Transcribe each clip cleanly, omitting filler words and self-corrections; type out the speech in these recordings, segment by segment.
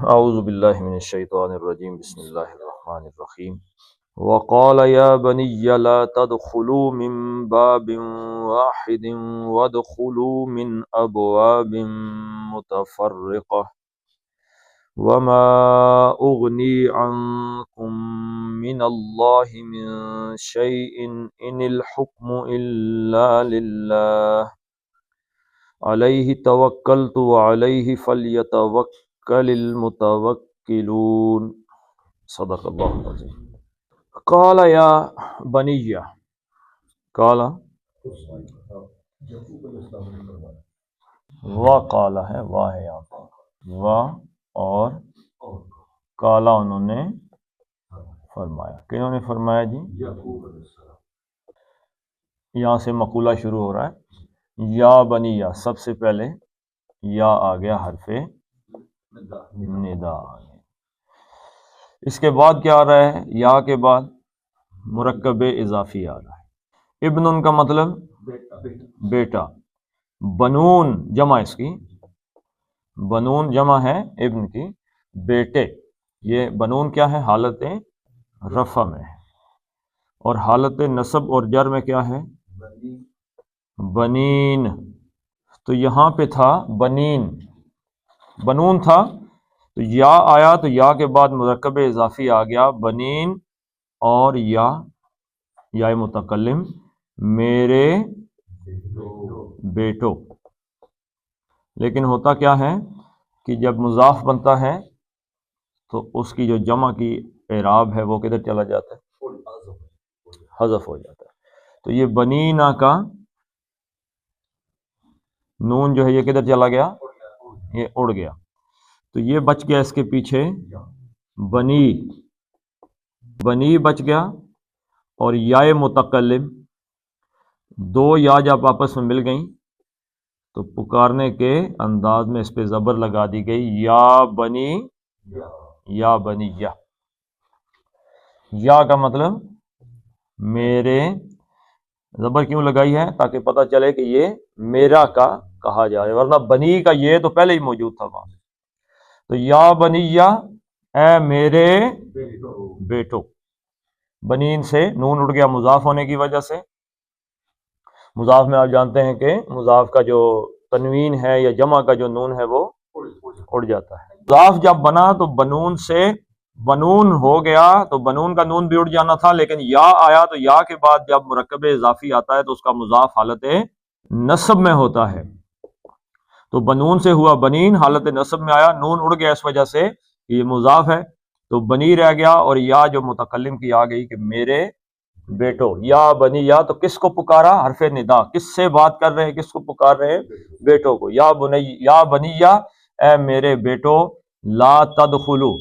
اعوذ باللہ من الشیطان الرجیم بسم اللہ الرحمن الرحیم وقال یا بنی لا تدخلوا من باب واحد وادخلوا من ابواب متفرقة وما اغنی عنکم من اللہ من شیء ان الحکم الا للہ علیہ توکلت وعلیہ فلیتوکل المتوکلون صدق اللہ العظیم۔ قال یا بنی، قال قال ہے واہ ہے یہاں پر اور قالا انہوں نے فرمایا، کنہوں نے فرمایا جی؟ یہاں سے مقولہ شروع ہو رہا ہے، یا بنی، یا سب سے پہلے یا آ گیا حرف ندا آ گیا۔ اس کے بعد کیا آ رہا ہے؟ یا کے بعد مرکب اضافی آ رہا ہے۔ ابن کا مطلب بیٹا، بنون جمع اس کی، بنون جمع ہے ابن کی، بیٹے۔ یہ بنون کیا ہے؟ حالت رفع میں ہے، اور حالت نصب اور جر میں کیا ہے؟ بنین۔ تو یہاں پہ تھا بنین، بنون تھا، تو یا آیا تو یا کے بعد مرکب اضافی آ گیا بنین، اور یا متکلم میرے بیٹو۔ لیکن ہوتا کیا ہے کہ جب مضاف بنتا ہے تو اس کی جو جمع کی اعراب ہے وہ کدھر چلا جاتا ہے؟ حذف ہو جاتا ہے۔ تو یہ بنینا کا نون جو ہے یہ کدھر چلا گیا؟ یہ اڑ گیا، تو یہ بچ گیا اس کے پیچھے بنی، بنی بچ گیا، اور یا متکلم، دو یا جب آپس میں مل گئیں تو پکارنے کے انداز میں اس پہ زبر لگا دی گئی، یا بنی، یا بنی، یا کا مطلب میرے، زبر کیوں لگائی ہے؟ تاکہ پتہ چلے کہ یہ میرا کا کہا جائے، ورنہ بنی کا یہ تو پہلے ہی موجود تھا وہاں۔ تو یا بنی، اے میرے بیٹو، بنین سے نون اڑ گیا مضاف ہونے کی وجہ سے۔ مضاف میں آپ جانتے ہیں کہ مضاف کا جو تنوین ہے یا جمع کا جو نون ہے وہ اڑ جاتا ہے۔ مضاف جب بنا تو بنون سے بنون ہو گیا، تو بنون کا نون بھی اڑ جانا تھا، لیکن یا آیا تو یا کے بعد جب مرکب اضافی آتا ہے تو اس کا مضاف حالت نصب میں ہوتا ہے، تو بنون سے ہوا بنین، حالت نصب میں آیا، نون اڑ گیا اس وجہ سے کہ یہ مضاف ہے، تو بنی رہ گیا، اور یا جو متکلم کی آ گئی کہ میرے بیٹو، یا بنی، یا تو کس کو پکارا؟ حرف ندا، کس سے بات کر رہے ہیں؟ کس کو پکار رہے ہیں؟ بیٹوں کو۔ یا بنی، یا بنی، اے میرے بیٹو، لا تدخلو،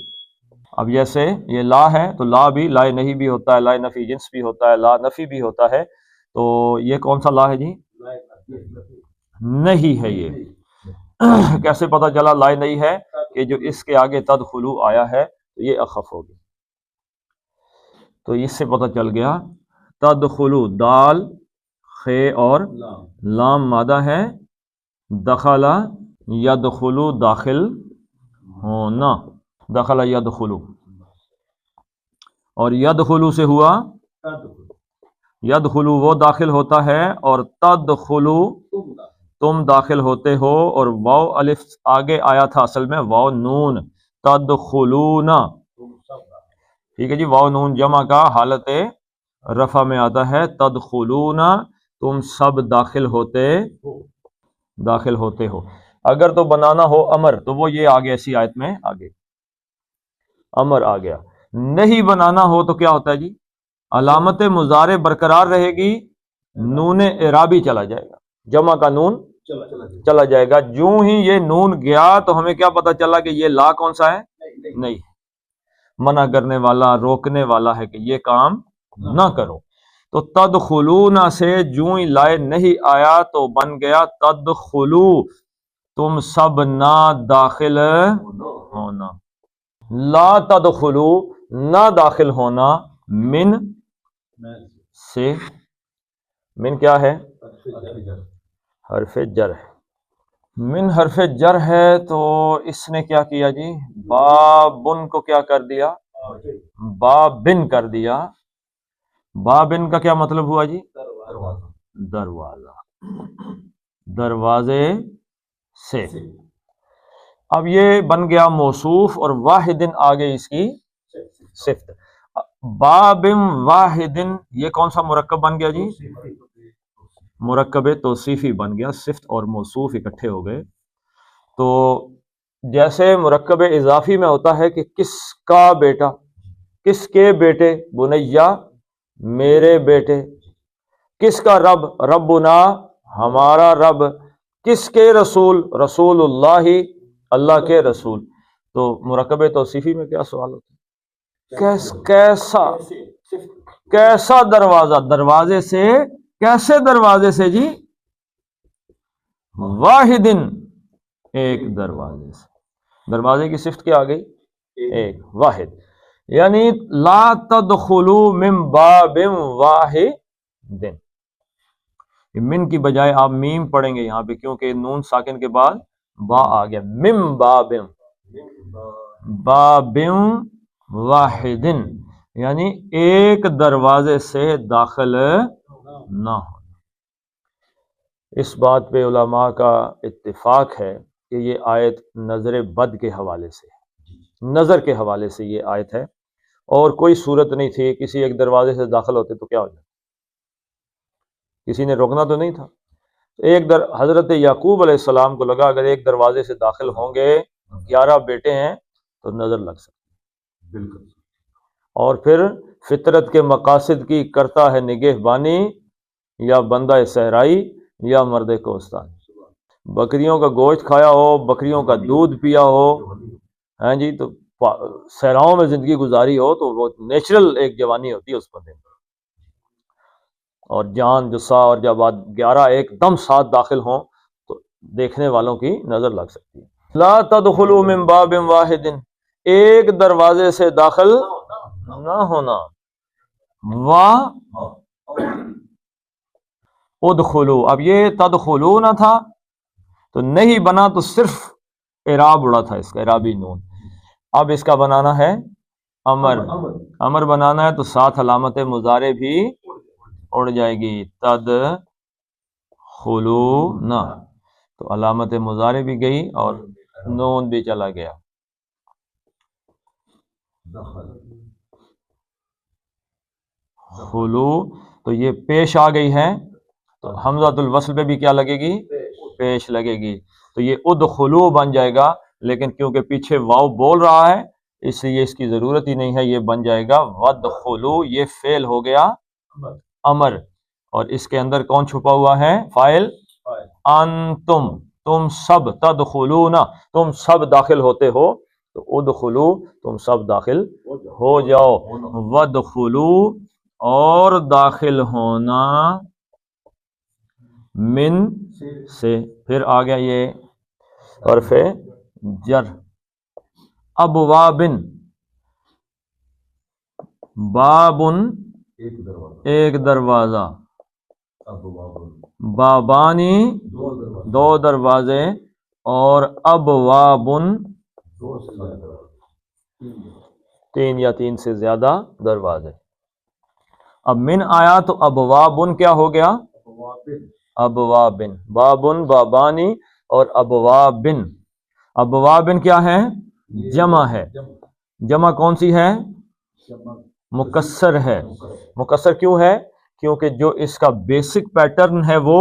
اب جیسے یہ لا ہے تو لا بھی لا نہیں بھی ہوتا ہے، لا نفی جنس بھی ہوتا ہے، لا نفی بھی ہوتا ہے، تو یہ کون سا لا ہے جی؟ نہیں ہے۔ یہ کیسے پتا چلا لا نہیں ہے؟ کہ جو اس کے آگے تدخلو آیا ہے تو یہ اخف ہوگی، تو اس سے پتہ چل گیا تدخلو، دال خے اور لام مادہ ہے، دخل یدخلو داخل ہونا، دخل یدخلو، اور یدخلو سے ہوا یدخلو وہ داخل ہوتا ہے، اور تدخلو تم داخل ہوتے ہو، اور واو الف آگے آیا تھا اصل میں واو نون، تدخلون، ٹھیک ہے جی، واو نون جمع کا حالت رفع میں آتا ہے، تدخلون تم سب داخل ہوتے ہو۔ اگر تو بنانا ہو امر تو وہ یہ آگے ایسی آیت میں آگے امر آ گیا، نہیں بنانا ہو تو کیا ہوتا ہے جی؟ علامت مضارع برقرار رہے گی، نون اعرابی چلا جائے گا، جمع کا نون چلا جائے گا۔ جو ہی یہ نون گیا تو ہمیں کیا پتا چلا کہ یہ لا کون سا ہے؟ نہیں، منع کرنے والا، روکنے والا ہے کہ یہ کام نہ کرو۔ تو تدخلون سے جو ہی لائے نہیں آیا تو بن گیا تدخلو، تم سب نہ داخل ہونا، لا تدخلو نہ داخل ہونا، من سے، من کیا ہے؟ حرف جر ہے، من حرف جر ہے تو اس نے کیا کیا جی، بابن کو کیا کر دیا، بابن کر دیا. بابن کا کیا مطلب ہوا جی، دروازہ، دروازے سے. اب یہ بن گیا موصوف اور واحدن آگے اس کی صفت. بابن واحدن یہ کون سا مرکب بن گیا جی، مرکب توصیفی بن گیا، صفت اور موصوف اکٹھے ہو گئے. تو جیسے مرکب اضافی میں ہوتا ہے کہ کس کا بیٹا، کس کے بیٹے، بنیا میرے بیٹے، کس کا رب، ربنا ہمارا رب، کس کے رسول، رسول اللہ اللہ کے رسول. تو مرکب توصیفی میں کیا سوال ہوتا ہے، کیسا، کیسا دروازہ، دروازے سے، کیسے دروازے سے جی، واحدن ایک دروازے سے. دروازے کی صفت کیا آ گئی، ایک، واحد. یعنی لا تدخلوا من باب واحد، من کی بجائے آپ میم پڑھیں گے یہاں پہ کیونکہ نون ساکن کے بعد با آ گیا. من باب، باب واحد یعنی ایک دروازے سے داخل نہ ہو. اس بات پہ علماء کا اتفاق ہے کہ یہ آیت نظر بد کے حوالے سے، نظر کے حوالے سے یہ آیت ہے، اور کوئی صورت نہیں تھی کسی ایک دروازے سے داخل ہوتے تو کیا ہو جاتا، کسی نے روکنا تو نہیں تھا. حضرت یعقوب علیہ السلام کو لگا اگر ایک دروازے سے داخل ہوں گے، 11 بیٹے ہیں تو نظر لگ سکتی. بالکل. اور پھر فطرت کے مقاصد کی کرتا ہے نگہبانی، یا بندہ صحرائی یا مرد کوستانی. بکریوں کا گوشت کھایا ہو، بکریوں کا دودھ پیا ہو، ہاں جی، تو صحراؤں میں زندگی گزاری ہو تو وہ نیچرل ایک جوانی ہوتی ہے اس بندے میں، اور جان جسا، اور جب 11 ایک دم ساتھ داخل ہوں تو دیکھنے والوں کی نظر لگ سکتی ہے. لا تدخلوا من باب واحد، ایک دروازے سے داخل نہ ہونا. ادخلوا، اب یہ تدخلوا نہ تھا تو نہیں بنا تو صرف اعراب اڑا تھا اس کا، اعرابی نون. اب اس کا بنانا ہے امر، امر بنانا ہے تو ساتھ علامت مضارع بھی اڑ جائے گی. تدخلون، تو علامت مضارع بھی گئی اور نون بھی چلا گیا. خلو تو یہ پیش آ گئی ہے تو حمزۃ الوصل پہ بھی کیا لگے گی، پیش لگے گی. تو یہ ادخلو بن جائے گا، لیکن کیونکہ پیچھے واو بول رہا ہے اس لیے اس کی ضرورت ہی نہیں ہے، یہ بن جائے گا ودخلو. یہ فعل ہو گیا امر، اور اس کے اندر کون چھپا ہوا ہے، فاعل. انتم، تم سب، تدخلون تم سب داخل ہوتے ہو، تو ادخلو تم سب داخل ہو جاؤ. ودخلو اور داخل ہونا، من سے، پھر آ گیا یہ حرف جر. ابوابن، بابن ایک دروازہ، بابانی دو دروازے، اور ابوابن 3 یا 3 سے زیادہ دروازے. اب من آیا تو ابوابن کیا ہو گیا، ابوابن. بابن بابانی اور ابوابن. ابوابن کیا ہے، جمع ہے. جمع کون سی ہے، مکسر ہے. مکسر کیوں ہے، کیونکہ جو اس کا بیسک پیٹرن ہے وہ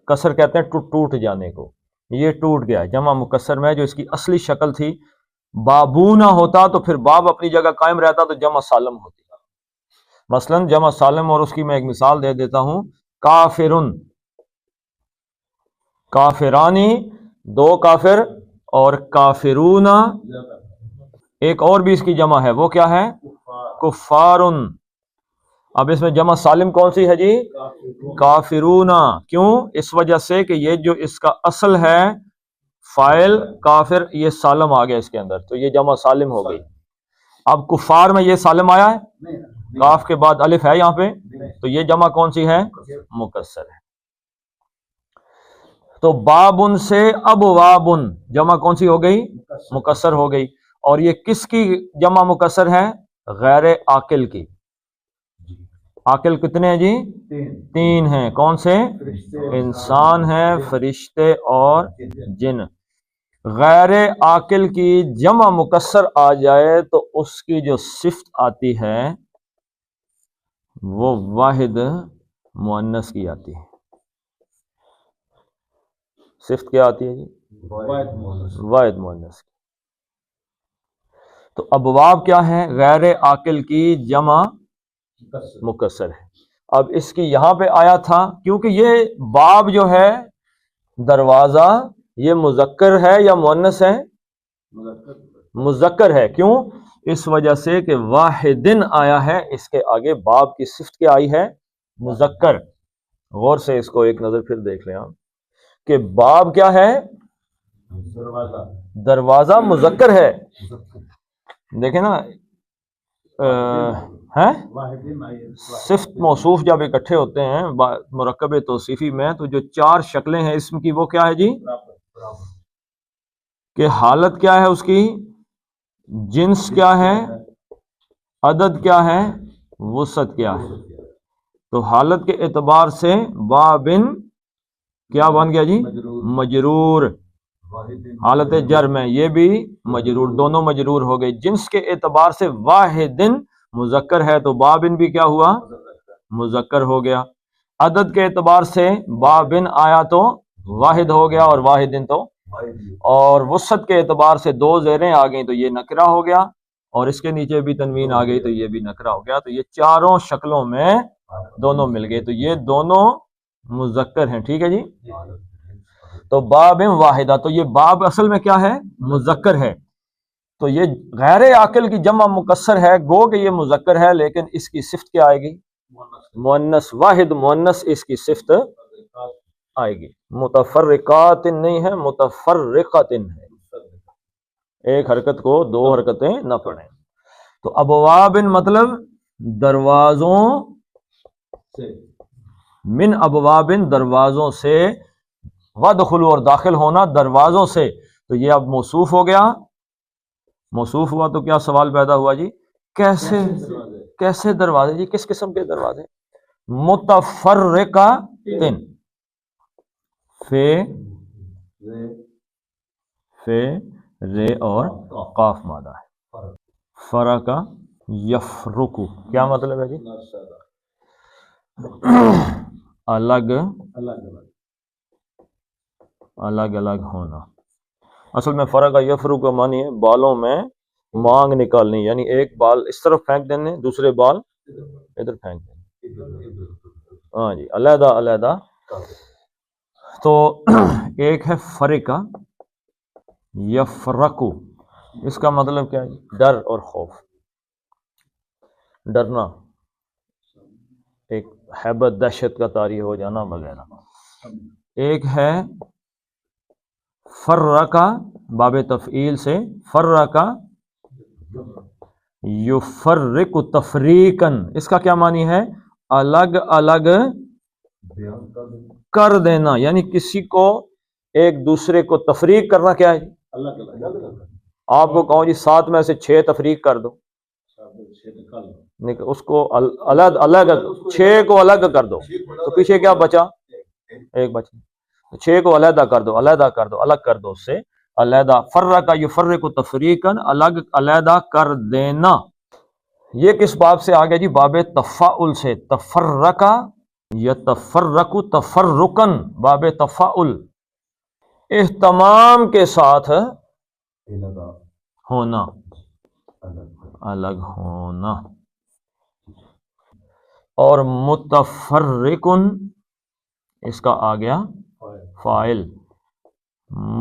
کسر کہتے ہیں ٹوٹ جانے کو، یہ ٹوٹ گیا. جمع مکسر میں جو اس کی اصلی شکل تھی بابو نہ ہوتا تو پھر باب اپنی جگہ قائم رہتا تو جمع سالم ہوتی. مثلا جمع سالم، اور اس کی میں ایک مثال دے دیتا ہوں، کافرن، کافرانی 2 کافر، اور کافرون ایک اور بھی اس کی جمع ہے، وہ کیا ہے، کفارن. اب اس میں جمع سالم کون سی ہے جی، کافرون. کیوں، اس وجہ سے کہ یہ جو اس کا اصل ہے فاعل کافر، یہ سالم آ گیا اس کے اندر، تو یہ جمع سالم ہو گئی. اب کفار میں یہ سالم آیا ہے، کاف کے بعد الف ہے یہاں پہ، تو یہ جمع کون سی ہے، مکسر ہے. تو بابن سے ابوابن جمع کون سی ہو گئی؟ مکسر ہو گئی. اور یہ کس کی جمع مکسر ہے؟ غیر عاقل کی. عاقل کتنے ہیں جی؟ تین ہیں. کون سے؟ انسان ہے، فرشتے اور جن. غیر عاقل کی جمع مکسر آ جائے تو اس کی جو صفت آتی ہے وہ واحد مؤنث کی آتی ہے. صفت کیا آتی ہے جی؟ واحد مؤنث کی. تو ابواب کیا ہے؟ غیر عاقل کی جمع مکسر ہے. اب اس کی یہاں پہ آیا تھا کیونکہ یہ باب جو ہے دروازہ یہ مذکر ہے یا مؤنث ہے؟ مذکر ہے. کیوں؟ اس وجہ سے کہ واحدن آیا ہے، اس کے آگے باب کی صفت کیا آئی ہے؟ مذکر. غور سے اس کو ایک نظر پھر دیکھ لیں آپ کہ باب کیا ہے؟ دروازہ مذکر ہے. دیکھیں نا صفت موصوف جب اکٹھے ہوتے ہیں مرکب توصیفی میں تو جو چار شکلیں ہیں اسم کی وہ کیا ہے جی؟ کہ حالت کیا ہے اس کی، جنس کیا ہے، عدد کیا ہے، وسعت کیا ہے. تو حالت کے اعتبار سے بابن کیا بن گیا جی؟ مجرور. حالت جر میں یہ بھی مجرور، دونوں مجرور ہو گئے. جنس کے اعتبار سے واحدن مذکر ہے تو بابن بھی کیا ہوا؟ مذکر ہو گیا. عدد کے اعتبار سے بابن آیا تو واحد ہو گیا اور واحدن تو. اور وسعت کے اعتبار سے دو زیریں آ گئیں تو یہ نکرہ ہو گیا اور اس کے نیچے بھی تنوین آ گئی تو یہ بھی نکرہ ہو گیا. تو یہ چاروں شکلوں میں دونوں مل گئے تو یہ دونوں مذکر ہیں. ٹھیک ہے جی. تو باب واحدہ، تو یہ باب اصل میں کیا ہے؟ مذکر ہے. تو یہ غیر عاقل کی جمع مکسر ہے، گو کہ یہ مذکر ہے لیکن اس کی صفت کیا آئے گی؟ مؤنث. واحد مؤنث اس کی صفت آئے گی. متفرقات نہیں ہے، متفرقات ہے. ایک حرکت کو دو حرکتیں نہ پڑھیں. تو ابواب مطلب دروازوں سے، من ابواب دروازوں سے، ودخلوا اور داخل ہونا دروازوں سے. تو یہ اب موصوف ہو گیا. موصوف ہوا تو کیا سوال پیدا ہوا جی؟ کیسے دروازے جی؟ کس قسم کے دروازے؟ متفرقاتن. فے رے اور قاف مادہ ہے. فرقہ یفرقو کیا مطلب ہے جی؟ الگ الگ ہونا. اصل میں فرق یفرق کا معنی ہے بالوں میں مانگ نکالنی، یعنی ایک بال اس طرف پھینک دینے، دوسرے بال ادھر پھینک دینے. ہاں جی، علیحدہ علیحدہ. تو ایک ہے فرقہ یفرقو، اس کا مطلب کیا ہے؟ ڈر اور خوف، ڈرنا، ایک ہیبت دہشت کا طاری ہو جانا وغیرہ. ایک ہے فرقہ باب تفعیل سے، فرقہ یفرق تفریقاً، اس کا کیا معنی ہے؟ الگ الگ کر دینا، یعنی کسی کو ایک دوسرے کو تفریق کرنا. کیا ہے؟ آپ کو کہو جی 7 میں سے 6 تفریق کر دو، اس کو الگ الگ 6 کو الگ کر دو تو پیچھے کیا بچا؟ ایک بچا. 6 کو علیحدہ کر دو، علیحدہ کر دو، الگ کر دو اس سے علیحدہ. فرقہ یفرق تفریقاً، الگ علیحدہ کر دینا. یہ کس باب سے آ گیا جی؟ باب تفاعل سے. تفرقہ یتفرق تفرقاً، باب تفاعل، اہتمام کے ساتھ ہونا، الگ ہونا. اور متفرقن اس کا آ گیا فاعل،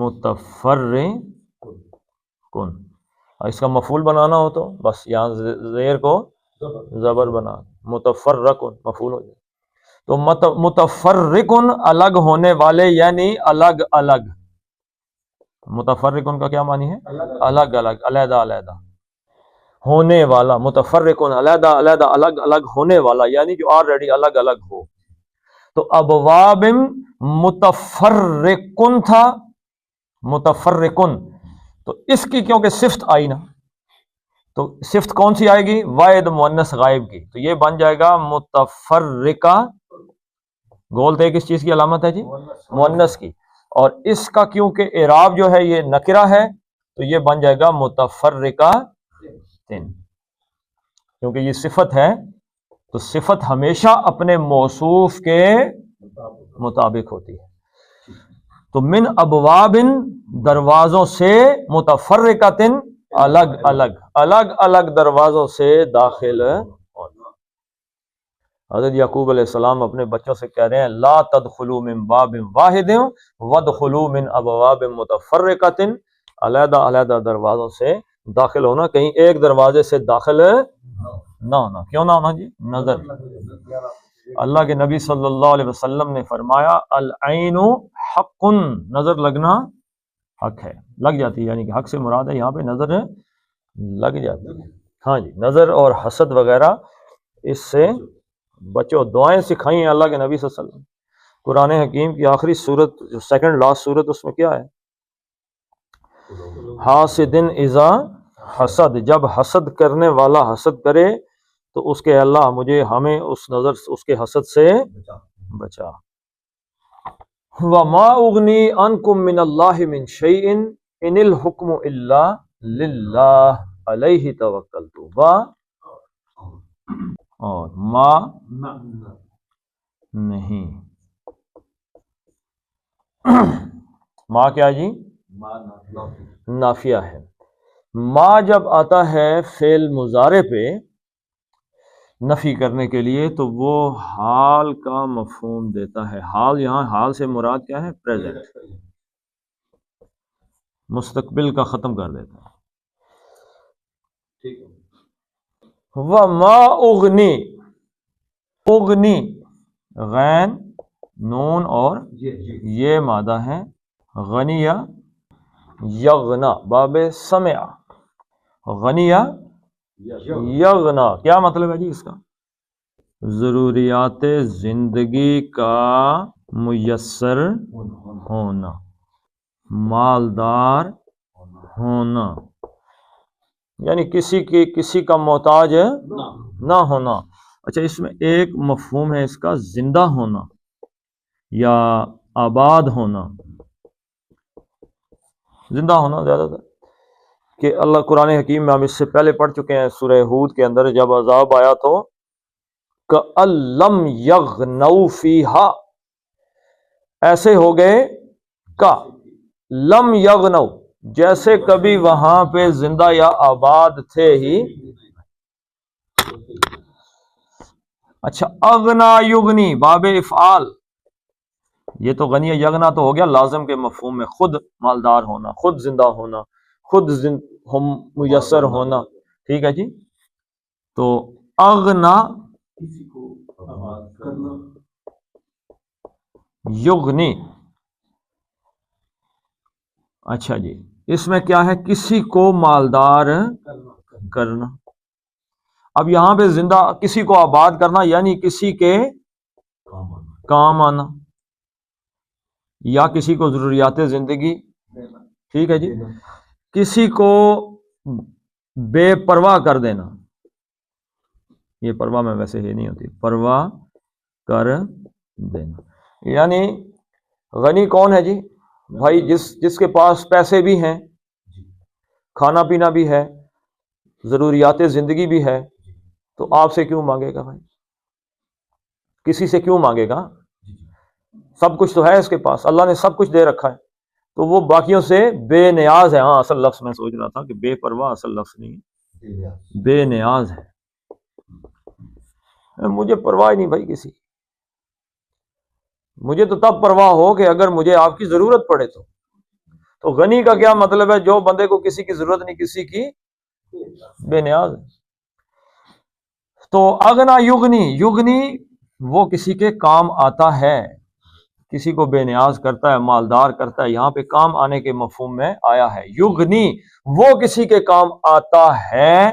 متفرقن. اس کا مفعول بنانا ہو تو بس یہاں زیر کو زبر بنا، متفرقن مفعول ہو جائے. تو متفرقن الگ ہونے والے، یعنی الگ الگ. متفرقن کا کیا معنی ہے؟ الگ الگ، علیحدہ علیحدہ ہونے والا. متفرقن علیحدہ علیحدہ الگ الگ ہونے والا، یعنی جو آلریڈی الگ الگ ہو. تو ابواب متفرقن تھا، متفرقن، تو اس کی کیونکہ صفت آئی نا، تو صفت کون سی آئے گی؟ واحد مؤنث غائب کی، تو یہ بن جائے گا متفرقہ، گول تھے کس چیز کی علامت ہے جی؟ مؤنث کی، اور اس کا کیونکہ اعراب جو ہے یہ نکرہ ہے تو یہ بن جائے گا متفرقہ تن، کیونکہ یہ صفت ہے تو صفت ہمیشہ اپنے موصوف کے مطابق ہوتی ہے۔ تو من ابواب، دروازوں سے، متفرقۃ، الگ الگ، الگ الگ دروازوں سے داخل ہونا۔ حضرت یعقوب علیہ السلام اپنے بچوں سے کہہ رہے ہیں لا تدخلوا من باب واحد وادخلوا من ابواب متفرقۃ، علیحدہ علیحدہ دروازوں سے داخل ہونا، کہیں ایک دروازے سے داخل نہ ہونا۔ کیوں نہ ہونا جی؟ نظر۔ اللہ کے نبی صلی اللہ علیہ وسلم نے فرمایا العین حق، نظر لگنا حق ہے، لگ جاتی ہے، یعنی کہ حق سے مراد ہے یہاں پہ نظر لگ جاتی ہے۔ ہاں جی، نظر اور حسد وغیرہ اس سے بچو۔ دعائیں سکھائی ہیں اللہ کے نبی صلی اللہ علیہ وسلم۔ قرآن حکیم کی آخری سورت، جو سیکنڈ لاسٹ سورت، اس میں کیا ہے؟ حاسدن اذا حسد، جب حسد کرنے والا حسد کرے تو اس کے اللہ مجھے، ہمیں اس نظر، اس کے حسد سے بچا۔ وما اغنی عنکم من اللہ من شیء ان الحکم الا للہ علیہ توکلت، و اور ما نہیں، ما کیا جی؟ نافیہ ہے۔ ما جب آتا ہے فعل مضارع پہ نفی کرنے کے لیے تو وہ حال کا مفہوم دیتا ہے۔ حال، یہاں حال سے مراد کیا ہے؟ پریزنٹ، مستقبل کا ختم کر دیتا ہے۔ وما اغنی، اغنی، غین، نون اور یہ مادہ ہے، غنیہ یغنا، باب سمع، غنیہ یغنا، کیا مطلب ہے جی اس کا؟ ضروریات زندگی کا میسر ہونا، مالدار ہونا، یعنی کسی کا محتاج نہ ہونا۔ اچھا، اس میں ایک مفہوم ہے اس کا زندہ ہونا یا آباد ہونا۔ زندہ ہونا زیادہ تر کہ اللہ قرآن حکیم میں ہم اس سے پہلے پڑھ چکے ہیں، سورہ ہود کے اندر جب عذاب آیا تو کأن لم یغنوا فیہا، ایسے ہو گئے کا لم یغنوا، جیسے کبھی وہاں پہ زندہ یا آباد تھے ہی۔ اچھا، اغنا یغنی، باب افعال، یہ تو غنی یغنا تو ہو گیا لازم کے مفہوم میں، خود مالدار ہونا، خود زندہ ہونا، خود میسر ہونا، ٹھیک ہے جی۔ تو اغنا یغنی، اچھا جی، اس میں کیا ہے؟ کسی کو مالدار کرنا۔ اب یہاں پہ زندہ، کسی کو آباد کرنا یعنی کسی کے کام آنا یا کسی کو ضروریات زندگی، ٹھیک ہے جی۔ کسی کو بے پرواہ کر دینا، یہ پرواہ میں ویسے ہی نہیں ہوتی، پرواہ کر دینا، یعنی غنی کون ہے جی؟ بھائی جس کے پاس پیسے بھی ہیں، کھانا پینا بھی ہے، ضروریات زندگی بھی ہے، تو آپ سے کیوں مانگے گا بھائی؟ کسی سے کیوں مانگے گا؟ سب کچھ تو ہے اس کے پاس، اللہ نے سب کچھ دے رکھا ہے، تو وہ باقیوں سے بے نیاز ہے۔ ہاں، اصل لفظ میں سوچ رہا تھا کہ بے پرواہ اصل لفظ نہیں ہے، بے نیاز ہے۔ مجھے پرواہ نہیں بھائی کسی، مجھے تو تب پرواہ ہو کہ اگر مجھے آپ کی ضرورت پڑے تو غنی کا کیا مطلب ہے؟ جو بندے کو کسی کی ضرورت نہیں، کسی کی بے نیاز ہے۔ تو اغنا یغنی، یغنی وہ کسی کے کام آتا ہے، کسی کو بے نیاز کرتا ہے، مالدار کرتا ہے، یہاں پہ کام آنے کے مفہوم میں آیا ہے۔ یغنی وہ کسی کے کام آتا ہے،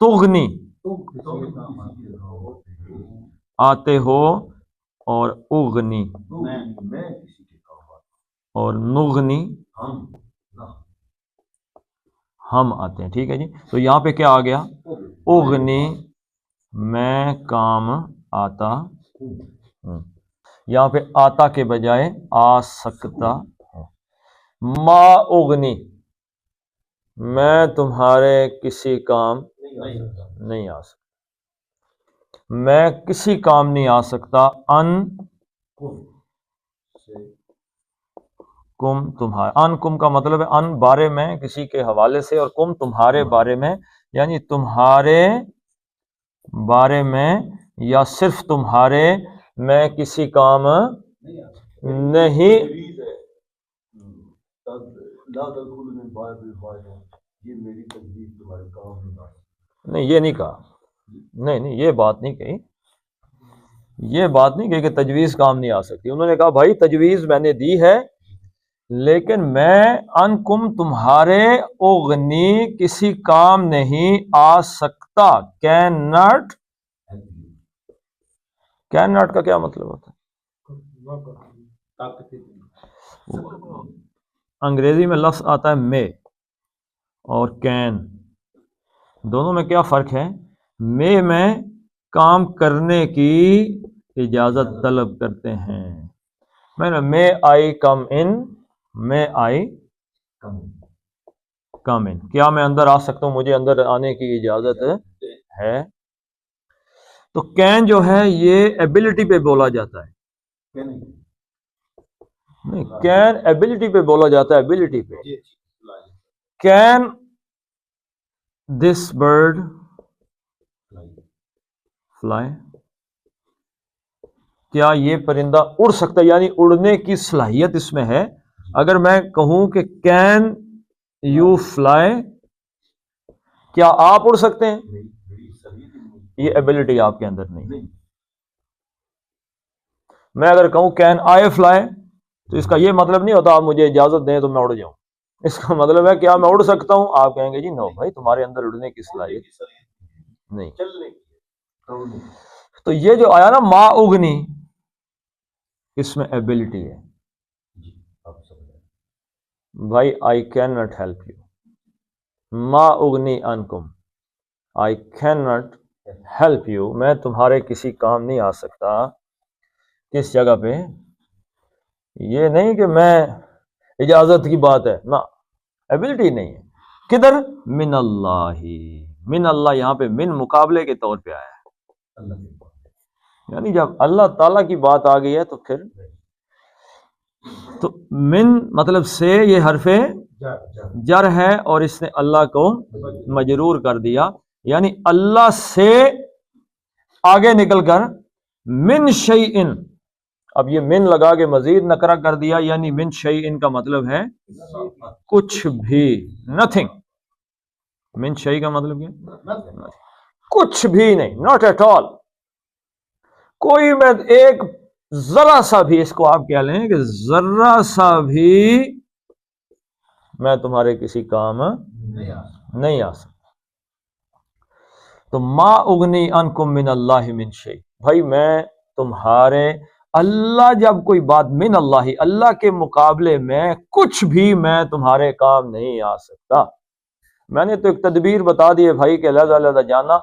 تغنی آتے ہو اور اغنی اور نغنی ہم آتے ہیں، ٹھیک ہے جی. تو یہاں پہ کیا آ گیا؟ اغنی میں کام آتا ہوں. یہاں پہ آتا کے بجائے آ سکتا ہوں. ما اغنی میں تمہارے کسی کام نہیں آ سکتا، میں کسی کام نہیں آ سکتا. ان کم تمہارے، ان کم کا مطلب ہے ان بارے میں کسی کے حوالے سے، اور کم تمہارے بارے میں، یعنی تمہارے بارے میں یا صرف تمہارے میں کسی کام نہیں. نہیں یہ نہیں کہا، نہیں یہ بات نہیں کہی، یہ بات نہیں کہی کہ تجویز کام نہیں آ سکتی. انہوں نے کہا بھائی تجویز میں نے دی ہے، لیکن میں انکم تمہارے اغنی کسی کام نہیں آ سکتا. کین ناٹ، کین ناٹ کا کیا مطلب ہوتا ہے؟ انگریزی میں لفظ آتا ہے مے اور کین، دونوں میں کیا فرق ہے؟ مے میں کام کرنے کی اجازت طلب کرتے ہیں. مے آئی کم ان، مے آئی کم ان، کیا میں اندر آ سکتا ہوں، مجھے اندر آنے کی اجازت ہے. تو کین جو ہے یہ ایبلٹی پہ بولا جاتا ہے، نہیں کین ایبلٹی پہ بولا جاتا ہے، ایبلٹی پہ. کین دس برڈ فلائی، کیا یہ پرندہ اڑ سکتا ہے، یعنی اڑنے کی صلاحیت اس میں ہے. اگر میں کہوں کہ کین یو فلائی، کیا آپ اڑ سکتے ہیں، یہ ایبلٹی آپ کے اندر نہیں. میں اگر کہوں کین آئی فلائی، تو اس کا یہ مطلب نہیں ہوتا آپ مجھے اجازت دیں تو میں اڑ جاؤں. اس کا مطلب ہے کیا میں اڑ سکتا ہوں؟ آپ کہیں گے جی نو بھائی، تمہارے اندر اڑنے کی صلاحیت نہیں. تو یہ جو آیا نا ما اغنی، اس میں ایبلٹی ہے. بھائی I can not help you, ما اغنی عنکم، I can not help you, میں تمہارے کسی کام نہیں آ سکتا. کس جگہ پہ؟ یہ نہیں کہ میں اجازت کی بات ہے، نہ ایبلٹی نہیں ہے. کدھر؟ من اللہ، من اللہ یہاں پہ من مقابلے کے طور پہ آیا ہے، یعنی جب اللہ تعالیٰ کی بات آ گئی ہے تو پھر تو من مطلب سے یہ حرف جر ہے اور اس نے اللہ کو مجرور کر دیا، یعنی اللہ سے آگے نکل کر من شیئن. اب یہ من لگا کے مزید نکرہ کر دیا، یعنی من شیئن کا مطلب ہے کچھ بھی، نتھنگ. من شیء کا مطلب کیا؟ کچھ بھی نہیں، ناٹ ایٹ آل. کوئی میں ایک ذرا سا بھی، اس کو آپ کہہ لیں کہ ذرا سا بھی میں تمہارے کسی کام نہیں آ سکتا. تو ما اغنی عنکم من اللہ من شیء، بھائی میں تمہارے، اللہ جب کوئی بات من اللہ، اللہ کے مقابلے میں کچھ بھی میں تمہارے کام نہیں آ سکتا. میں نے تو ایک تدبیر بتا دی ہے بھائی کہ علیحدہ جانا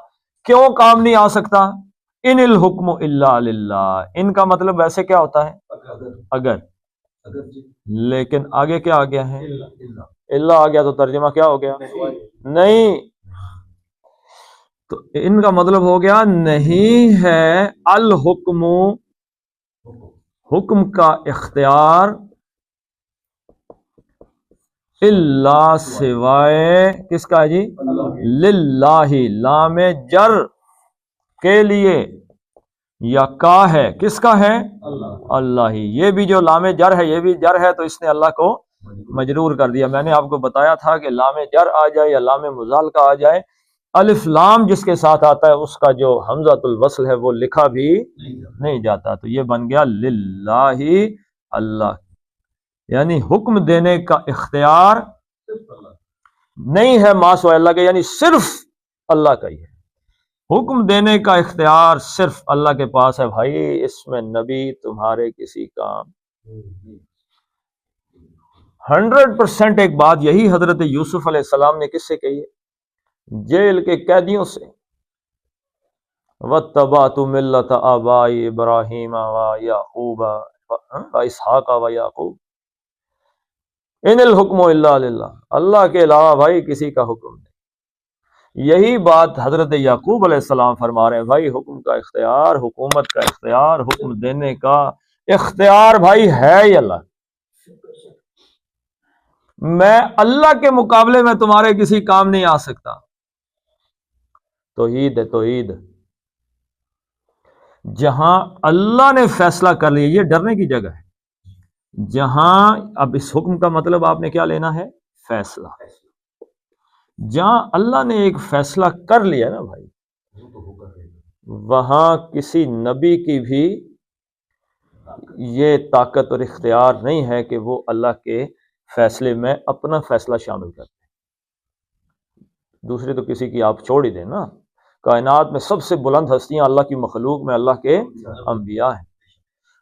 کیوں کام نہیں آ سکتا. ان الحکم الا للہ، ان کا مطلب ویسے کیا ہوتا ہے؟ اگر. لیکن آگے کیا آ گیا ہے؟ الا آ گیا، تو ترجمہ کیا ہو گیا؟ نہیں. تو ان کا مطلب ہو گیا نہیں ہے الحکم، حکم کا اختیار، اللہ سوائے کس کا جی؟ للہ، لام جر کے لیے، یا کا ہے، کس کا ہے؟ اللہ ہی. یہ بھی جو لام جر ہے یہ بھی جر ہے، تو اس نے اللہ کو مجرور کر دیا. میں نے آپ کو بتایا تھا کہ لام جر آ جائے یا لام مزالقہ آ جائے، الف لام جس کے ساتھ آتا ہے اس کا جو حمزۃ الوصل ہے وہ لکھا بھی نہیں جاتا. تو یہ بن گیا للہ، اللہ، یعنی حکم دینے کا اختیار نہیں ہے ما سوائے اللہ کے، یعنی صرف اللہ کا ہی ہے. حکم دینے کا اختیار صرف اللہ کے پاس ہے بھائی، اس میں نبی تمہارے کسی کام۔ 100% ایک بات یہی حضرت یوسف علیہ السلام نے کس سے کہی ہے؟ جیل کے قیدیوں سے۔ وَاتَّبَعْتُ مِلَّةَ آبَائِ إِبْرَاهِيمَ وَيَعْقُوبَ وَإِسْحَاقَ وَيَعْقُوبَ إِنِ الْحُكْمُ إِلَّا لِلَّهِ، اللہ کے علاوہ بھائی کسی کا حکم نہیں۔ یہی بات حضرت یعقوب علیہ السلام فرما رہے ہیں بھائی، حکم کا اختیار، حکومت کا اختیار، حکم دینے کا اختیار بھائی ہے ہی اللہ۔ میں اللہ کے مقابلے میں تمہارے کسی کام نہیں آ سکتا۔ توحید ہے توحید۔ جہاں اللہ نے فیصلہ کر لیا، یہ ڈرنے کی جگہ ہے۔ جہاں اب اس حکم کا مطلب آپ نے کیا لینا ہے؟ فیصلہ۔ جہاں اللہ نے ایک فیصلہ کر لیا نا بھائی، وہاں کسی نبی کی بھی یہ طاقت اور اختیار نہیں ہے کہ وہ اللہ کے فیصلے میں اپنا فیصلہ شامل کرتے۔ دوسرے تو کسی کی آپ چھوڑ ہی دیں نا، کائنات میں سب سے بلند ہستیاں اللہ کی مخلوق میں اللہ کے انبیاء ہیں۔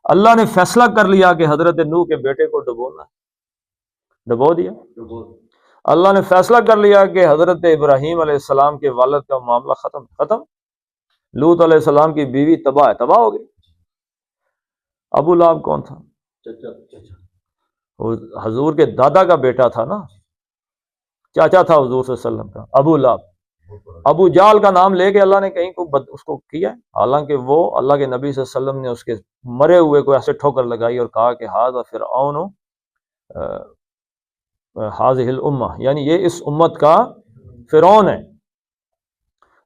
اللہ نے فیصلہ کر لیا کہ حضرت نوح کے بیٹے کو ڈبونا ہے، ڈبو دیا۔ اللہ نے فیصلہ کر لیا کہ حضرت ابراہیم علیہ السلام کے والد کا معاملہ ختم۔ لوط علیہ السلام کی بیوی تباہ ہو گئی۔ ابو لہب کون تھا؟ وہ حضور کے دادا کا بیٹا تھا نا، چاچا تھا حضور صلی اللہ علیہ وسلم کا، ابو لہب۔ ابو جال کا نام لے کے اللہ نے کہیں کو اس کو کیا، حالانکہ وہ اللہ کے نبی صلی اللہ علیہ وسلم نے اس کے مرے ہوئے کو ایسے ٹھوکر لگائی اور کہا کہ ھذا فرعون ھذہ الامہ، یعنی یہ اس امت کا فرعون ہے۔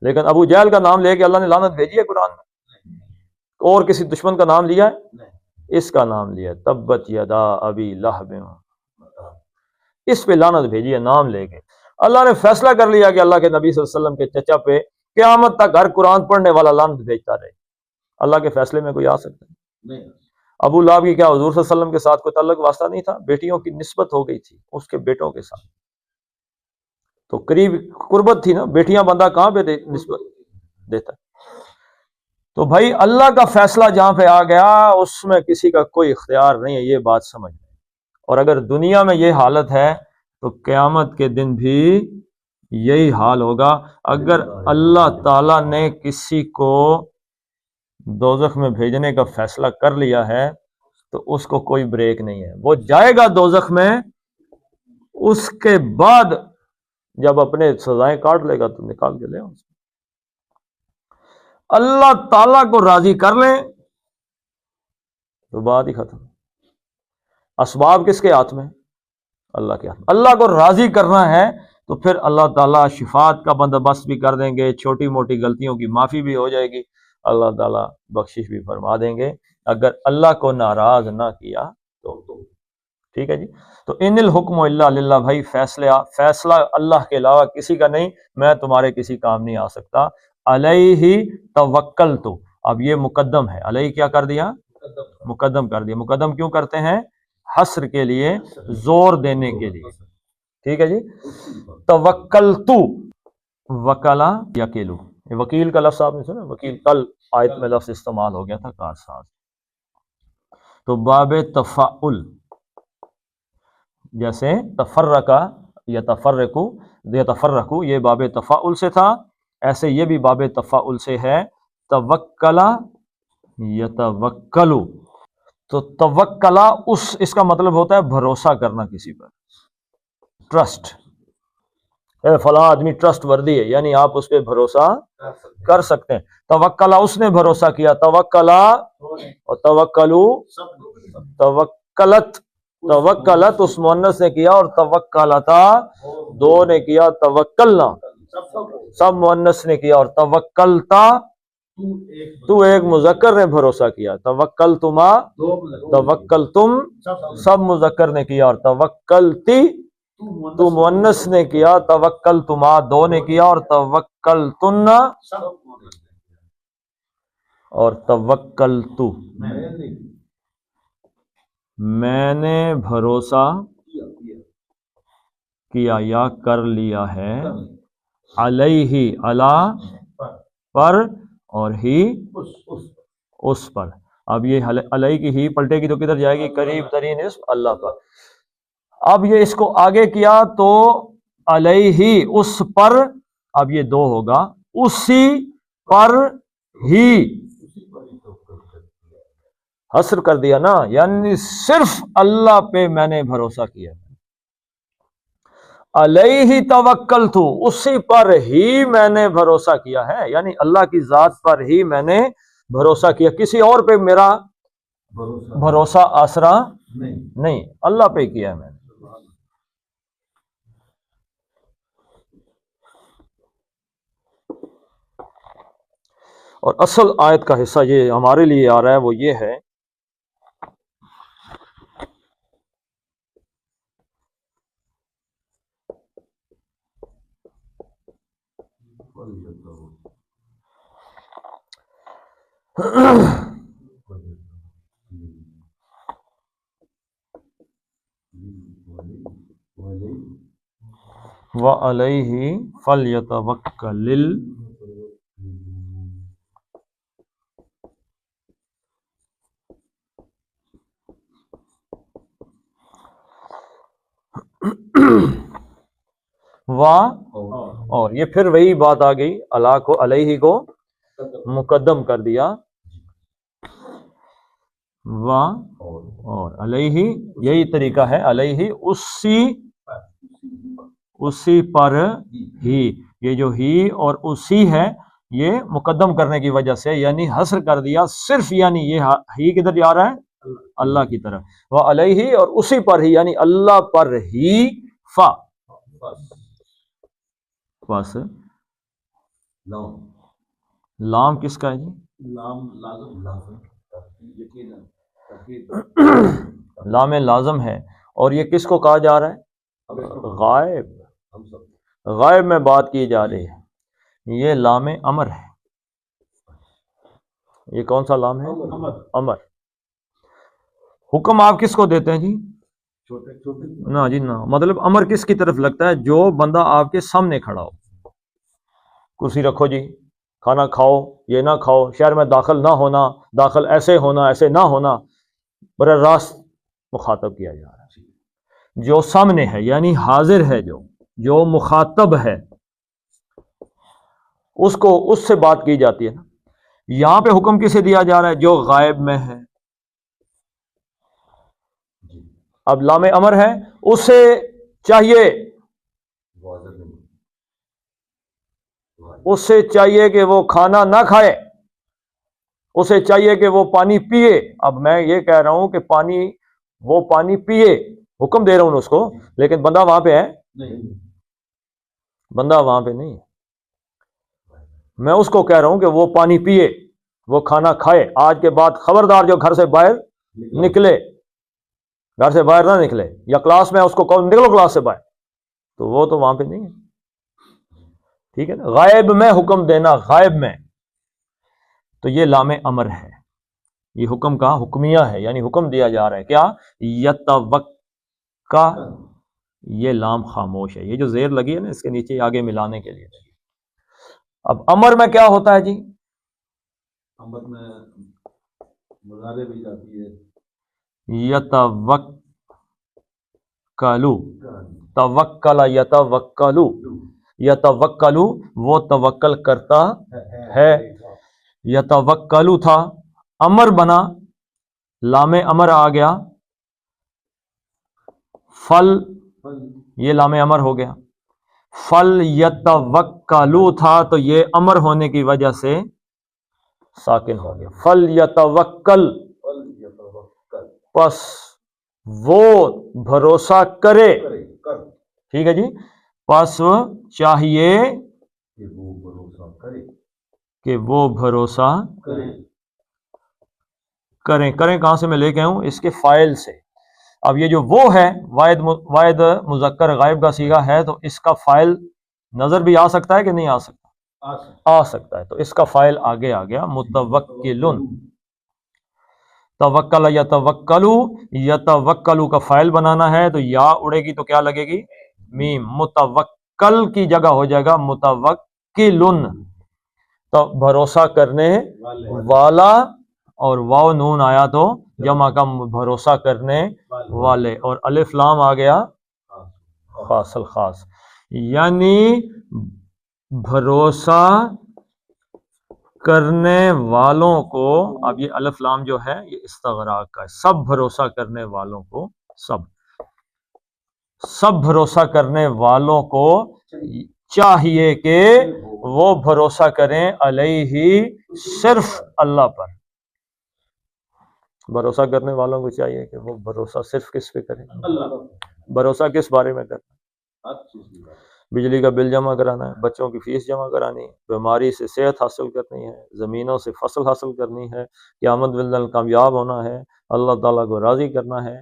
لیکن ابو جہل کا نام لے کے اللہ نے لعنت بھیجی ہے قرآن میں، اور کسی دشمن کا نام لیا ہے؟ اس کا نام لیا ہے، تبت یدا ابی لہب، اس پہ لعنت بھیجی ہے نام لے کے۔ اللہ نے فیصلہ کر لیا کہ اللہ کے نبی صلی اللہ علیہ وسلم کے چچا پہ قیامت تک ہر قرآن پڑھنے والا لعنت بھیجتا رہے۔ اللہ کے فیصلے میں کوئی آ سکتا ہے؟ ابو لہب کی کیا حضور صلی اللہ علیہ وسلم کے ساتھ کوئی تعلق واسطہ نہیں تھا؟ بیٹیوں کی نسبت ہو گئی تھی اس کے بیٹوں کے ساتھ، تو قریب قربت تھی نا، بیٹیاں بندہ کہاں پہ نسبت دیتا ہے؟ تو بھائی اللہ کا فیصلہ جہاں پہ آ گیا اس میں کسی کا کوئی اختیار نہیں ہے، یہ بات سمجھ لیں۔ اور اگر دنیا میں یہ حالت ہے تو قیامت کے دن بھی یہی حال ہوگا۔ اگر اللہ تعالیٰ نے کسی کو دوزخ میں بھیجنے کا فیصلہ کر لیا ہے تو اس کو کوئی بریک نہیں ہے، وہ جائے گا دوزخ میں۔ اس کے بعد جب اپنے سزائیں کاٹ لے گا تو نکال کے لے آؤ۔ اللہ تعالیٰ کو راضی کر لیں تو بات ہی ختم۔ اسباب کس کے ہاتھ میں؟ اللہ کے ہاتھ میں۔ اللہ کو راضی کرنا ہے تو پھر اللہ تعالیٰ شفاعت کا بندوبست بھی کر دیں گے، چھوٹی موٹی غلطیوں کی معافی بھی ہو جائے گی، اللہ تعالیٰ بخشش بھی فرما دیں گے اگر اللہ کو ناراض نہ کیا تو۔ ٹھیک ہے جی، تو ان الحکم الا للہ، بھائی فیصلہ اللہ کے علاوہ کسی کا نہیں، میں تمہارے کسی کام نہیں آ سکتا۔ علیہ توکلت، اب یہ مقدم ہے، علیہ کیا کر دیا؟ مقدم کر دیا۔ مقدم کیوں کرتے ہیں؟ حصر کے لیے، زور دینے کے لیے۔ ٹھیک ہے جی، توکلت، وکلا یکیلو، وکیل کا لفظ آپ نے سنا، وکیل کل آیت میں لفظ استعمال ہو گیا تھا، کارساز۔ تو باب تفاعل، جیسے تفرقہ یتفرقو، یتفرقو یہ باب تفاعل سے تھا، ایسے یہ بھی باب تفاعل سے ہے، توکلا یتوکلو۔ تو توکلا اس کا مطلب ہوتا ہے بھروسہ کرنا کسی پر، ٹرسٹ، فلاں آدمی ٹرسٹ وردی ہے، یعنی آپ اس پہ بھروسہ کر سکتے ہیں۔ توکلا اس نے بھروسہ کیا، توکلا اور توکلو، توکلت اس مؤنث نے کیا اور توکلتا دو نے کیا، توکلنا سب مؤنث نے کیا، اور توکلتا تو ایک مذکر نے بھروسہ کیا، توکلتما توکلتم سب مذکر نے کیا، اور توکلتی تو مؤنث نے کیا، توکلتما دو نے کیا، اور توکلتن اور توکلتو میں نے بھروسہ کیا یا کر لیا ہے، علیہ علی پر اور ہی اس پر. اب یہ علیہ کی ہی پلٹے گی تو کدھر جائے گی؟ قریب ترین اسم اللہ پر. اب یہ اس کو آگے کیا تو علیہ اس پر، اب یہ دو ہوگا، اسی پر ہی حصر کر دیا نا، یعنی صرف اللہ پہ میں نے بھروسہ کیا. علیہ توکلت، اسی پر ہی میں نے بھروسہ کیا ہے، یعنی اللہ کی ذات پر ہی میں نے بھروسہ کیا، کسی اور پہ میرا بھروسہ آسرا نہیں، اللہ پہ کیا ہے میں نے. اور اصل آیت کا حصہ یہ ہمارے لیے آ رہا ہے، وہ یہ ہے وَعَلَيْهِ فَلْيَتَوَكَّلِ اور یہ پھر وہی بات آ گئی، اللہ کو علیہ کو مقدم کر دیا، اور علیہ یہی طریقہ ہے، علیہ اسی پر ہی. یہ جو ہی اور اسی ہے یہ مقدم کرنے کی وجہ سے یعنی حصر کر دیا صرف، یعنی یہ ہی کدھر جا رہا ہے؟ اللہ کی طرف. وہ علیہ اور اسی پر ہی یعنی اللہ پر ہی فا بس. لام کس کا ہے جی؟ لام لازم ہے. اور یہ کس کو کہا جا رہا ہے؟ غائب. غائب میں بات کی جا رہی ہے. یہ لام امر ہے. یہ کون سا لام ہے؟ امر. حکم آپ کس کو دیتے ہیں جی؟ نہ جی نہ، مطلب امر کس کی طرف لگتا ہے؟ جو بندہ آپ کے سامنے کھڑا ہو. کرسی رکھو جی، کھانا کھاؤ، یہ نہ کھاؤ، شہر میں داخل نہ ہونا، داخل ایسے ہونا، ایسے نہ ہونا، براہ راست مخاطب کیا جا رہا ہے. جو سامنے ہے یعنی حاضر ہے، جو مخاطب ہے اس کو اس سے بات کی جاتی ہے نا. یہاں پہ حکم کسے دیا جا رہا ہے؟ جو غائب میں ہے. اب لام امر ہے، اسے چاہیے کہ وہ کھانا نہ کھائے، اسے چاہیے کہ وہ پانی پیے. اب میں یہ کہہ رہا ہوں کہ وہ پانی پیے، حکم دے رہا ہوں اس کو، لیکن بندہ وہاں پہ ہے؟ بندہ وہاں پہ نہیں ہے. میں اس کو کہہ رہا ہوں کہ وہ پانی پیے، وہ کھانا کھائے. آج کے بعد خبردار جو گھر سے باہر نکلے، گھر سے باہر نہ نکلے، یا کلاس میں اس کو کہو نکلو کلاس سے باہر، تو وہ تو وہاں پہ نہیں ہے. ٹھیک ہے نا. غائب میں حکم دینا، غائب میں، تو یہ لام امر ہے. یہ حکم کا حکمیہ ہے، یعنی حکم دیا جا رہا ہے. کیا؟ یتوکا. یہ لام خاموش ہے. یہ جو زیر لگی ہے نا اس کے نیچے آگے ملانے کے لیے. اب امر میں کیا ہوتا ہے جی؟ امر میں مضارع بھی جاتی ہے. یتوکلو، توکل یتوکلو، یتوکلو وہ توکل کرتا ہے. یتوکلو تھا، امر بنا، لام امر آ گیا، فل یہ لام امر ہو گیا. فل یتوکلو تھا تو یہ امر ہونے کی وجہ سے ساکن ہو گیا. فل یتوکل، پس وہ بھروسہ کرے. ٹھیک ہے جی. پس چاہیے کہ وہ بھروسہ کریں. کریں کہاں سے میں لے کے آؤں؟ اس کے فاعل سے. اب یہ جو وہ ہے واحد مذکر غائب کا صیغہ ہے، تو اس کا فاعل نظر بھی آ سکتا ہے کہ نہیں آ سکتا؟ آ سکتا ہے. تو اس کا فاعل آگے آ گیا متوکلن. توکل یتوکلو، یتوکلو کا فاعل بنانا ہے تو یا اڑے گی تو کیا لگے گی؟ میم. متوکل کی جگہ ہو جائے گا متوکلن. تو بھروسہ کرنے والا، اور واو نون آیا تو جمع کا بھروسہ کرنے والے، اور الف لام آ گیا خاص الخاص، یعنی بھروسہ کرنے والوں کو. اب یہ الف لام جو ہے یہ استغراق کا ہے، سب بھروسہ کرنے والوں کو، سب بھروسہ کرنے والوں کو چاہیے کہ وہ بھروسہ کریں علیہ، صرف اللہ پر. بھروسہ کرنے والوں کو چاہیے کہ وہ بھروسہ صرف کس پہ کریں؟ بھروسہ کس بارے میں کرنا؟ بجلی کا بل جمع کرانا ہے، بچوں کی فیس جمع کرانی ہے، بیماری سے صحت حاصل کرنی ہے، زمینوں سے فصل حاصل کرنی ہے، قیامت بالدل کامیاب ہونا ہے، اللہ تعالیٰ کو راضی کرنا ہے،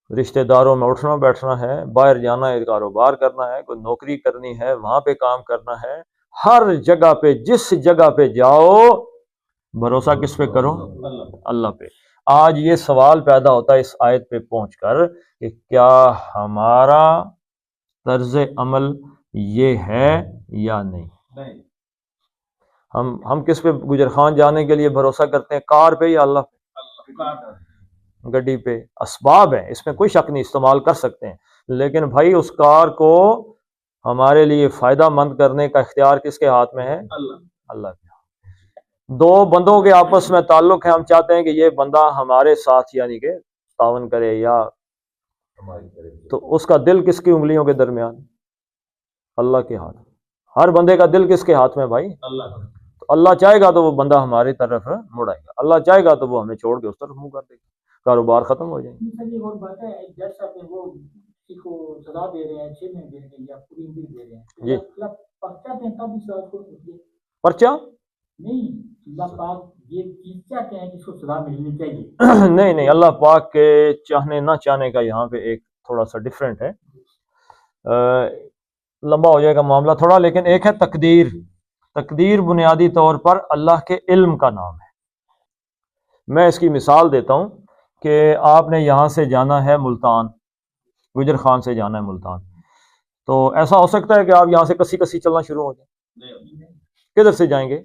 رشتہ داروں میں اٹھنا بیٹھنا ہے، باہر جانا ہے، کاروبار کرنا ہے، کوئی نوکری کرنی ہے، وہاں پہ کام کرنا ہے. ہر جگہ پہ، جس جگہ پہ جاؤ، بھروسہ کس پہ کرو؟ اللہ پہ. آج یہ سوال پیدا ہوتا ہے اس آیت پہ پہنچ کر کہ کیا ہمارا طرز عمل یہ ہے یا نہیں؟ ہم کس پہ گجر خان جانے کے لیے بھروسہ کرتے ہیں؟ کار پہ یا اللہ پہ؟ گڈی پہ اسباب ہیں، اس میں کوئی شک نہیں، استعمال کر سکتے ہیں، لیکن بھائی اس کار کو ہمارے لیے فائدہ مند کرنے کا اختیار کس کے ہاتھ میں ہے؟ اللہ کے. دو بندوں کے آپس میں تعلق ہے، ہم چاہتے ہیں کہ یہ بندہ ہمارے ساتھ یعنی کہ تعاون کرے یا، تو اس کا دل کس کی انگلیوں کے درمیان؟ اللہ کے ہاتھ. ہر بندے کا دل کس کے ہاتھ میں بھائی؟ اللہ. تو اللہ چاہے گا تو وہ بندہ ہماری طرف مڑ آئے گا، اللہ چاہے گا تو وہ ہمیں چھوڑ کے اس طرف منہ کر دے گا، کاروبار ختم ہو جائے گا. جی پرچہ نہیں، اللہ پاک کے چاہنے نہ چاہنے کا یہاں پہ ایک تھوڑا سا ڈیفرنٹ ہے، لمبا ہو جائے گا معاملہ تھوڑا، لیکن ایک ہے تقدیر. تقدیر بنیادی طور پر اللہ کے علم کا نام ہے. میں اس کی مثال دیتا ہوں کہ آپ نے یہاں سے جانا ہے ملتان، گجر خان سے جانا ہے ملتان، تو ایسا ہو سکتا ہے کہ آپ یہاں سے کسی کسی چلنا شروع ہو جائیں. کدھر سے جائیں گے؟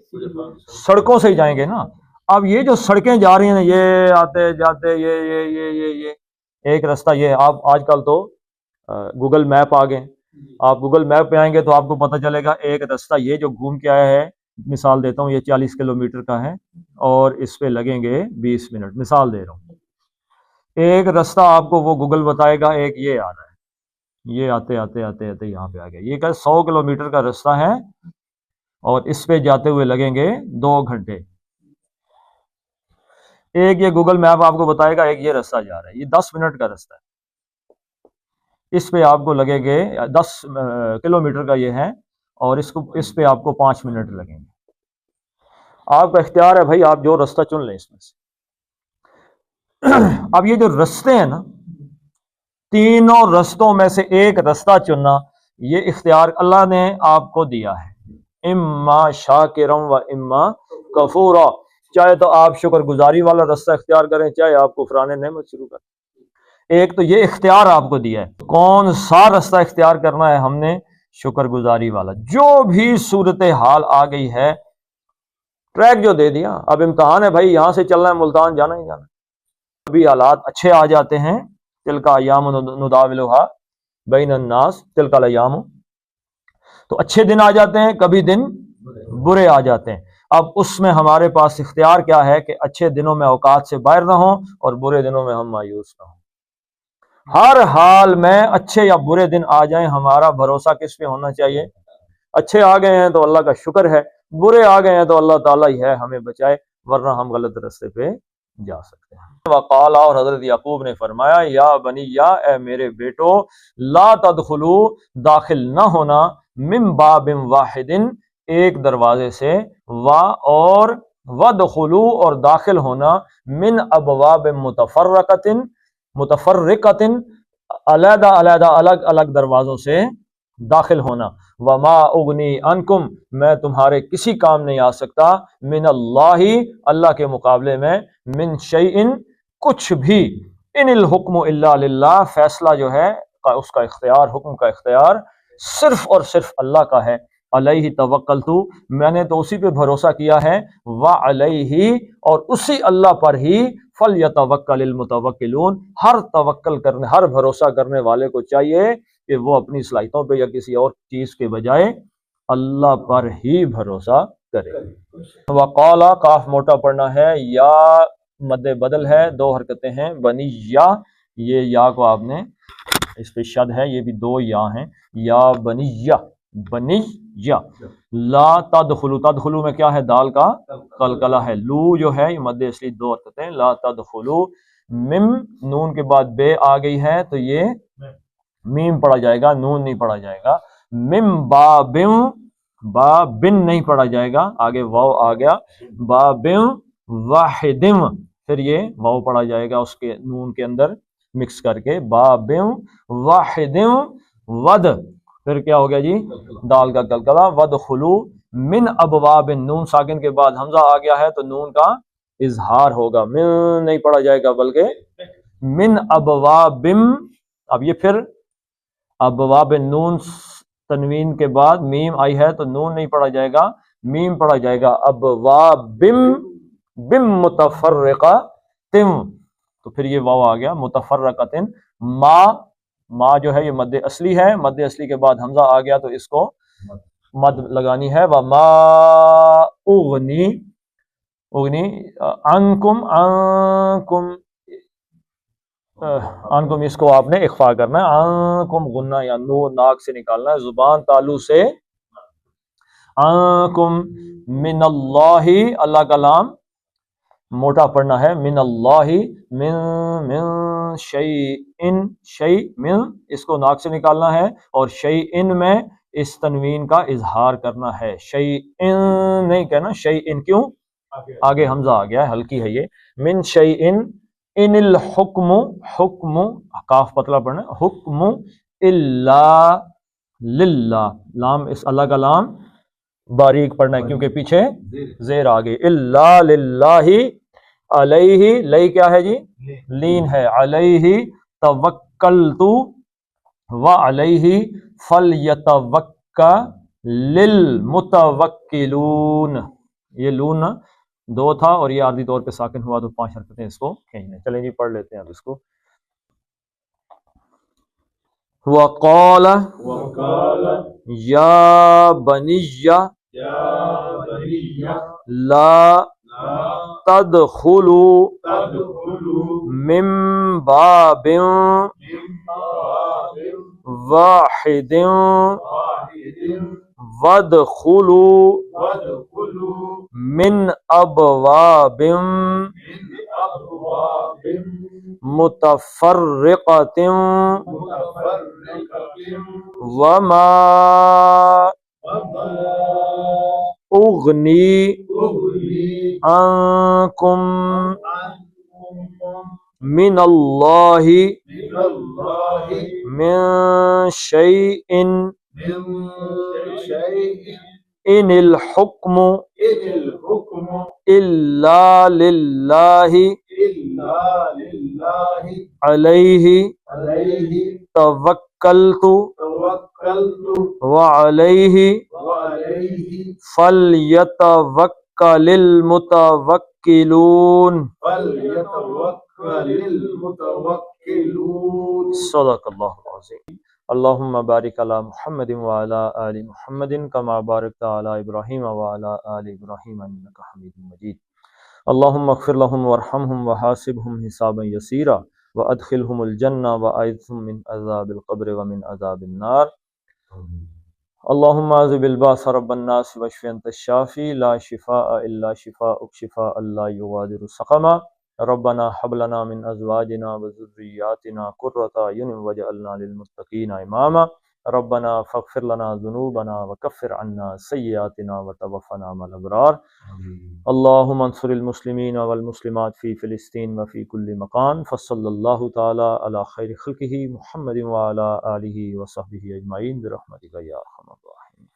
سڑکوں سے ہی جائیں گے نا. اب یہ جو سڑکیں جا رہی ہیں، یہ آتے جاتے یہ ایک رستہ یہ ہے. آپ آج کل تو گوگل میپ آ گئے، آپ گوگل میپ پہ آئیں گے تو آپ کو پتہ چلے گا ایک رستہ یہ جو گھوم کے آیا ہے، مثال دیتا ہوں، یہ 40 کلومیٹر کا ہے اور اس پہ لگیں گے 20 منٹ، مثال دے رہا ہوں. ایک رستہ آپ کو وہ گوگل بتائے گا، ایک یہ آ رہا ہے، یہ آتے آتے آتے آتے یہاں پہ آ گیا. یہ کہ 100 کلومیٹر کا رستہ ہے اور اس پہ جاتے ہوئے لگیں گے 2 گھنٹے. ایک یہ گوگل میپ آپ کو بتائے گا ایک یہ رستہ جا رہا ہے، یہ 10 منٹ کا رستہ ہے، اس پہ آپ کو لگے گے 10 کلومیٹر کا یہ ہے، اور اس پہ آپ کو 5 منٹ لگیں گے. آپ کا اختیار ہے بھائی، آپ جو رستہ چن لیں اس میں سے. اب یہ جو رستے ہیں نا، تینوں رستوں میں سے ایک رستہ چننا، یہ اختیار اللہ نے آپ کو دیا ہے. اما شاکرا و اما کفورا، چاہے تو آپ شکر گزاری والا رستہ اختیار کریں، چاہے آپ کفران نعمت شروع کریں. ایک تو یہ اختیار آپ کو دیا ہے، کون سا رستہ اختیار کرنا ہے؟ ہم نے شکر گزاری والا. جو بھی صورتحال آ گئی ہے، ٹریک جو دے دیا، اب امتحان ہے بھائی، یہاں سے چلنا ہے ملتان، جانا ہی جانا. کبھی حالات اچھے آ جاتے ہیں، تلک ایام نداولھا بین الناس، تلک الایام، تو اچھے دن آ جاتے ہیں، کبھی دن برے آ جاتے ہیں. اب اس میں ہمارے پاس اختیار کیا ہے کہ اچھے دنوں میں اوقات سے باہر نہ ہوں اور برے دنوں میں ہم مایوس نہ ہوں. ہر حال میں اچھے یا برے دن آ جائیں، ہمارا بھروسہ کس پہ ہونا چاہیے؟ اچھے آ گئے ہیں تو اللہ کا شکر ہے، برے آ گئے ہیں تو اللہ تعالیٰ ہی ہے ہمیں بچائے، ورنہ ہم غلط راستے پہ جا سکتے ہیں. وقال، اور حضرت یعقوب نے فرمایا، یا بنی، یا اے میرے بیٹو، لا تدخلوا، داخل نہ ہونا، من باب واحد، ایک دروازے سے، اور ودخلوا، اور داخل ہونا، من ابواب متفرقۃ، علیحدہ علیحدہ الگ الگ دروازوں سے داخل ہونا. وما اغنی عنکم، میں تمہارے کسی کام نہیں آ سکتا، من اللہ، اللہ کے مقابلے میں، من شیء، کچھ بھی، ان الحکم الا للہ، فیصلہ جو ہے اس کا اختیار، حکم کا اختیار صرف اور صرف اللہ کا ہے. علیہ توکلت، میں نے تو اسی پہ بھروسہ کیا ہے، وعلیہ، اور اسی اللہ پر ہی فلیتوکل المتوکلون، ہر توکل کرنے، ہر بھروسہ کرنے والے کو چاہیے کہ وہ اپنی صلاحیتوں پہ یا کسی اور چیز کے بجائے اللہ پر ہی بھروسہ کرے۔ وقال، کاف موٹا پڑھنا ہے، یا مد بدل ہے، 2 حرکتیں ہیں، بنی یا، یہ یا کو آپ نے اس پہ شد ہے، یہ بھی 2 یا ہیں، یا بنی یا، بنی یا، لا تدخلوا، تدخلوا میں کیا ہے، دال کا قلقلہ ہے، لو جو ہے یہ مد اصلی 2 حرکتیں، لا تدخلوا، مم نون کے بعد بے آ گئی ہے تو یہ میم پڑھا جائے گا، نون نہیں پڑھا جائے گا، مم بابن، بابن نہیں پڑھا جائے گا، آگے واو آ گیا، بابن واحدم، پھر یہ واو پڑھا جائے گا اس کے نون کے اندر مکس کر کے، بابن واحدم، ود، پھر کیا ہو گیا جی، دال کا قلقلہ، ودخلوا من ابواب، نون ساکن کے بعد حمزہ آ گیا ہے تو نون کا اظہار ہوگا، من نہیں پڑھا جائے گا بلکہ من ابواب، اب یہ پھر ابواب، نون تنوین کے بعد میم آئی ہے تو نون نہیں پڑھا جائے گا، میم پڑھا جائے گا، ابواب بم متفرقہ تم، تو پھر یہ واو آ گیا، متفرقتن، ما جو ہے یہ مد اصلی ہے، مد اصلی کے بعد حمزہ آ گیا تو اس کو مد لگانی ہے، وما اغنی، اغنی عنکم اس کو آپ نے اخفا کرنا ہے، عنکم غنہ یا نون ناک سے نکالنا ہے، زبان تالو سے، عنکم من اللہ، اللہ کا لام موٹا پڑھنا ہے، من اللہ، من شیئن، شیء من، اس کو ناک سے نکالنا ہے، اور شیئن میں اس تنوین کا اظہار کرنا ہے، شیئن نہیں کہنا، شیئن، کیوں، آگے حمزہ آ گیا ہے، ہلکی ہے یہ، من شیئن، ان الحکم، حکم کاف پتلا پڑھنا، حکم الا للہ، لام اس اللہ کا لام باریک پڑھنا ہے کیونکہ پیچھے زیر آ گئی، الا للہ، علیہ، لئی کیا ہے جی، لین ہے، علیہ توکلت وعلیہ فلیتوکل المتوکلون، یہ لون 2 تھا اور یہ عارضی طور پہ ساکن ہوا تو 5 حرکتیں اس کو کھینچنے، چلیں جی پڑھ لیتے ہیں اب اس کو، وقال یا بنی لا تدخلوا من باب واحد وادخلوا من ابواب متفرقۃ وما اغنی عنکم من اللہ من شیء ان الحکم الا للہ علیہ توکلت وعلیہ فلیتوکل المتوکلون، صدق اللہ العظیم۔ اللہم بارک علی محمد وعلی آل محمد کما بارکت علی ابراہیم وعلی آل ابراہیم انک حمید مجید۔ اللہم اغفر لهم وارحمهم وحاسبهم حسابا یسیرا وادخلهم الجنہ واعذهم من عذاب القبر ومن عذاب النار۔ اللہم اذهب الباس رب الناس واشف انت الشافی لا شفاء الا شفاءک شفاء لا یغادر سقما۔ ربنا هب لنا من ازواجنا وذرياتنا قرة اعين واجعلنا للمتقين اماما۔ ربنا فاغفر لنا ذنوبنا وكفر عنا سيئاتنا وتوفنا مع الابرار۔ اللهم انصر المسلمين والمسلمات في فلسطين وفي كل مكان، فصلى الله تعالى على خير خلقه محمد وعلى آله وصحبه اجمعين برحمتك يا ارحم الراحمين۔